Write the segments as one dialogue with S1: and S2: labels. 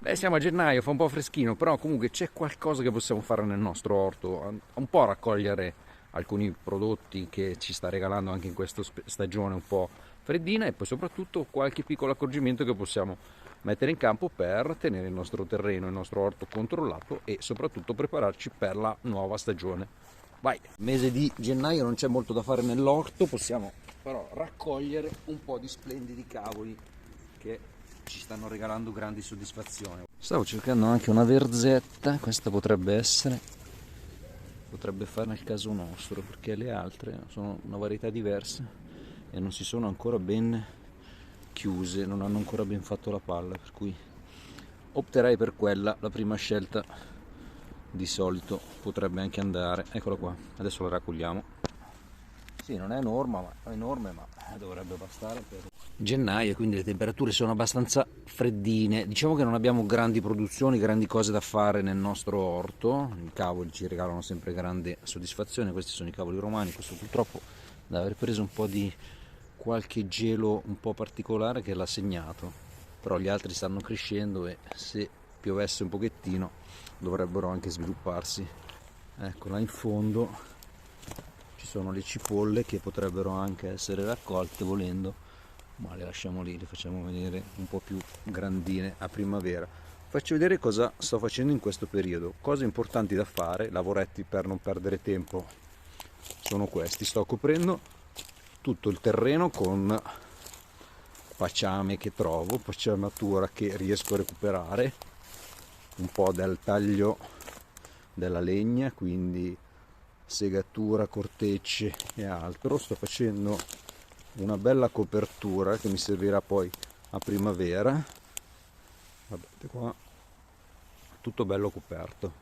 S1: Beh, siamo a gennaio, fa un po' freschino, però comunque c'è qualcosa che possiamo fare nel nostro orto, un po' raccogliere alcuni prodotti che ci sta regalando anche in questa stagione un po' freddina e poi soprattutto qualche piccolo accorgimento che possiamo mettere in campo per tenere il nostro terreno, il nostro orto controllato e soprattutto prepararci per la nuova stagione. Vai, mese di gennaio non c'è molto da fare nell'orto, possiamo però raccogliere un po' di splendidi cavoli che ci stanno regalando grandi soddisfazioni. Stavo cercando anche una verzetta, questa potrebbe fare nel caso nostro, perché le altre sono una varietà diversa e non si sono ancora ben chiuse, non hanno ancora ben fatto la palla, per cui opterei per quella, la prima scelta di solito potrebbe anche andare. Eccola qua, adesso la raccogliamo. Sì, non è enorme, ma dovrebbe bastare per gennaio, quindi le temperature sono abbastanza freddine. Diciamo che non abbiamo grandi produzioni, grandi cose da fare nel nostro orto. I cavoli ci regalano sempre grande soddisfazione. Questi sono i cavoli romani. Questo purtroppo deve aver preso un po' di qualche gelo un po' particolare che l'ha segnato. Però gli altri stanno crescendo e se piovesse un pochettino dovrebbero anche svilupparsi. Ecco, là in fondo ci sono le cipolle che potrebbero anche essere raccolte volendo, ma le lasciamo lì, le facciamo vedere un po' più grandine a primavera. Faccio vedere cosa sto facendo in questo periodo. Cose importanti da fare, lavoretti per non perdere tempo sono questi. Sto coprendo tutto il terreno con pacciame che trovo, pacciamatura che riesco a recuperare, un po' del taglio della legna, quindi segatura, cortecce e altro. Sto facendo una bella copertura che mi servirà poi a primavera. Guardate qua, tutto bello coperto.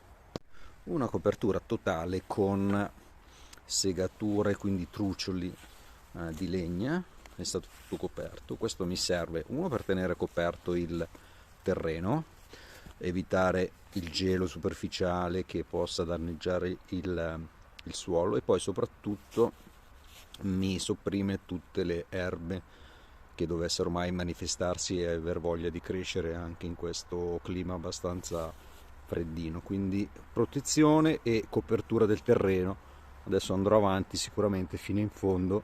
S1: Una copertura totale con segature, quindi trucioli di legna. È stato tutto coperto. Questo mi serve uno per tenere coperto il terreno, evitare il gelo superficiale che possa danneggiare il suolo, e poi soprattutto mi sopprime tutte le erbe che dovessero mai manifestarsi e aver voglia di crescere anche in questo clima abbastanza freddino. Quindi protezione e copertura del terreno. Adesso andrò avanti sicuramente fino in fondo,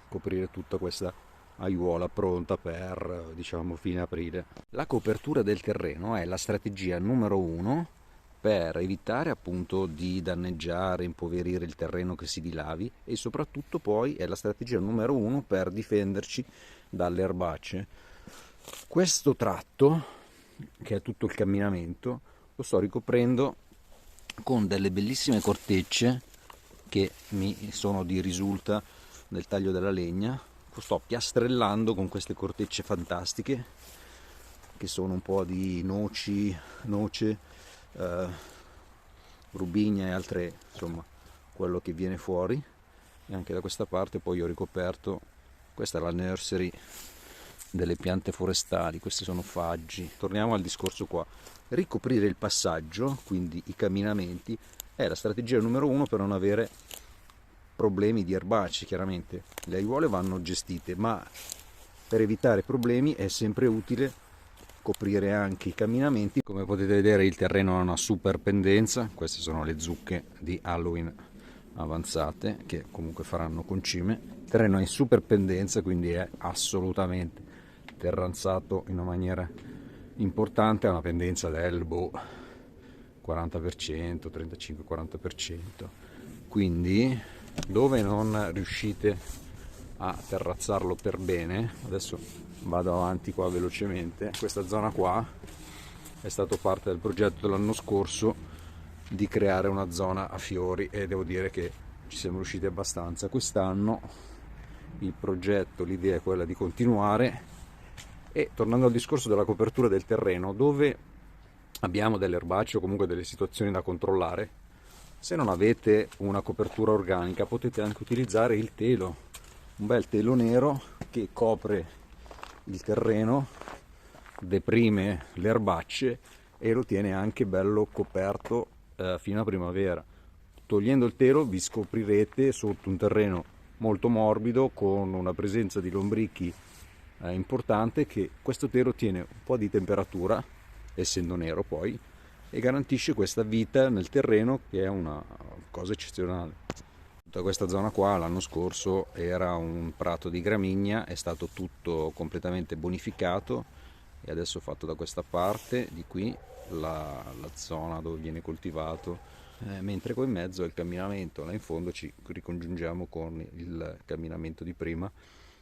S1: coprire tutta questa aiuola pronta per, diciamo, fine aprile. La copertura del terreno è la strategia numero uno per evitare appunto di danneggiare, impoverire il terreno che si dilavi, e soprattutto poi è la strategia numero uno per difenderci dalle erbacce. Questo tratto, che è tutto il camminamento, lo sto ricoprendo con delle bellissime cortecce che mi sono di risulta del taglio della legna. Sto piastrellando con queste cortecce fantastiche che sono un po' di noce, rubigna e altre, insomma, quello che viene fuori. E anche da questa parte poi ho ricoperto, questa è la nursery delle piante forestali, questi sono faggi. Torniamo al discorso qua: ricoprire il passaggio, quindi i camminamenti, è la strategia numero uno per non avere problemi di erbacci. Chiaramente le aiuole vanno gestite, ma per evitare problemi è sempre utile coprire anche i camminamenti. Come potete vedere il terreno ha una super pendenza, queste sono le zucche di Halloween avanzate che comunque faranno concime. Il terreno è in super pendenza, quindi è assolutamente terranzato in una maniera importante, ha una pendenza del 40%, 35-40%, quindi dove non riuscite a terrazzarlo per bene, adesso vado avanti qua velocemente. Questa zona qua è stato parte del progetto dell'anno scorso di creare una zona a fiori e devo dire che ci siamo riusciti abbastanza. Quest'anno il progetto, l'idea è quella di continuare. E tornando al discorso della copertura del terreno, dove abbiamo delle erbacce o comunque delle situazioni da controllare, se non avete una copertura organica potete anche utilizzare il telo, un bel telo nero che copre il terreno, deprime le erbacce e lo tiene anche bello coperto fino a primavera. Togliendo il telo vi scoprirete sotto un terreno molto morbido con una presenza di lombrichi importante che questo telo tiene un po' di temperatura, essendo nero poi, e garantisce questa vita nel terreno, che è una cosa eccezionale. Tutta questa zona qua l'anno scorso era un prato di gramigna, è stato tutto completamente bonificato e adesso ho fatto da questa parte di qui la zona dove viene coltivato, mentre qua in mezzo è il camminamento. Là in fondo ci ricongiungiamo con il camminamento di prima,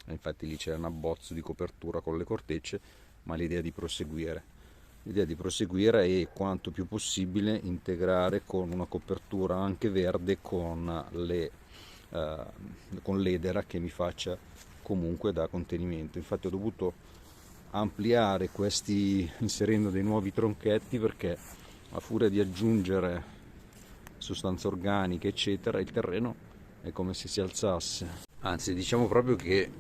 S1: infatti lì c'è un abbozzo di copertura con le cortecce, ma l'idea di proseguire. L'idea di proseguire è quanto più possibile integrare con una copertura anche verde con l'edera che mi faccia comunque da contenimento. Infatti ho dovuto ampliare questi inserendo dei nuovi tronchetti, perché a furia di aggiungere sostanze organiche eccetera il terreno è come se si alzasse. Anzi, diciamo proprio che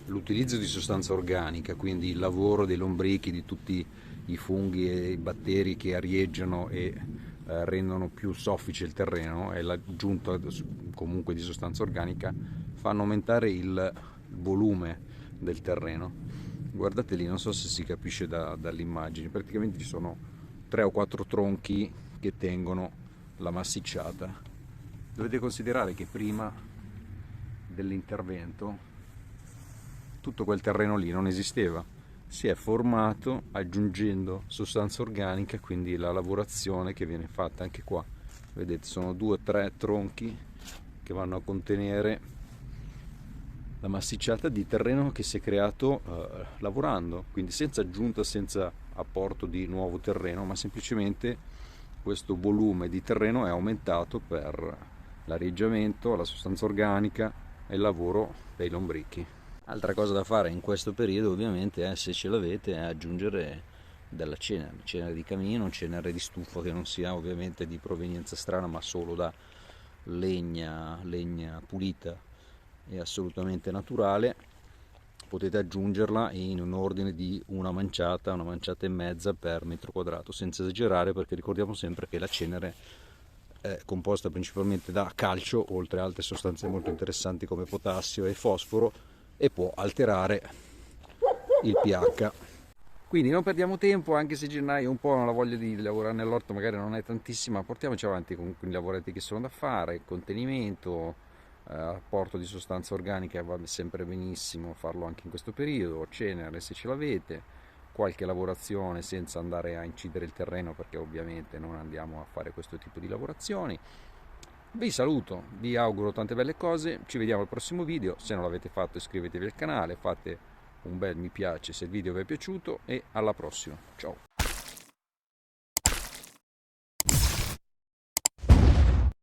S1: l'utilizzo di sostanza organica, quindi il lavoro dei lombrichi, di tutti i funghi e i batteri che arieggiano e rendono più soffice il terreno, e l'aggiunta comunque di sostanza organica fanno aumentare il volume del terreno. Guardate lì, non so se si capisce dall'immagine, praticamente ci sono 3 o 4 tronchi che tengono la massicciata. Dovete considerare che prima dell'intervento tutto quel terreno lì non esisteva, si è formato aggiungendo sostanza organica, quindi la lavorazione che viene fatta anche qua, vedete, sono 2 o 3 tronchi che vanno a contenere la massicciata di terreno che si è creato lavorando, quindi senza aggiunta, senza apporto di nuovo terreno, ma semplicemente questo volume di terreno è aumentato per l'arieggiamento, la sostanza organica e il lavoro dei lombrichi. Altra cosa da fare in questo periodo ovviamente è, se ce l'avete, è aggiungere della cenere di camino, cenere di stufa che non sia ovviamente di provenienza strana, ma solo da legna pulita e assolutamente naturale. Potete aggiungerla in un ordine di una manciata e mezza per metro quadrato, senza esagerare, perché ricordiamo sempre che la cenere è composta principalmente da calcio, oltre a altre sostanze molto interessanti come potassio e fosforo, e può alterare il pH. Quindi non perdiamo tempo, anche se gennaio un po' non la voglia di lavorare nell'orto magari non è tantissima, portiamoci avanti con i lavoretti che sono da fare, contenimento, apporto di sostanza organica, va sempre benissimo farlo anche in questo periodo, cenere se ce l'avete, qualche lavorazione senza andare a incidere il terreno, perché ovviamente non andiamo a fare questo tipo di lavorazioni. Vi saluto, vi auguro tante belle cose, ci vediamo al prossimo video. Se non l'avete fatto iscrivetevi al canale, fate un bel mi piace se il video vi è piaciuto e alla prossima, ciao!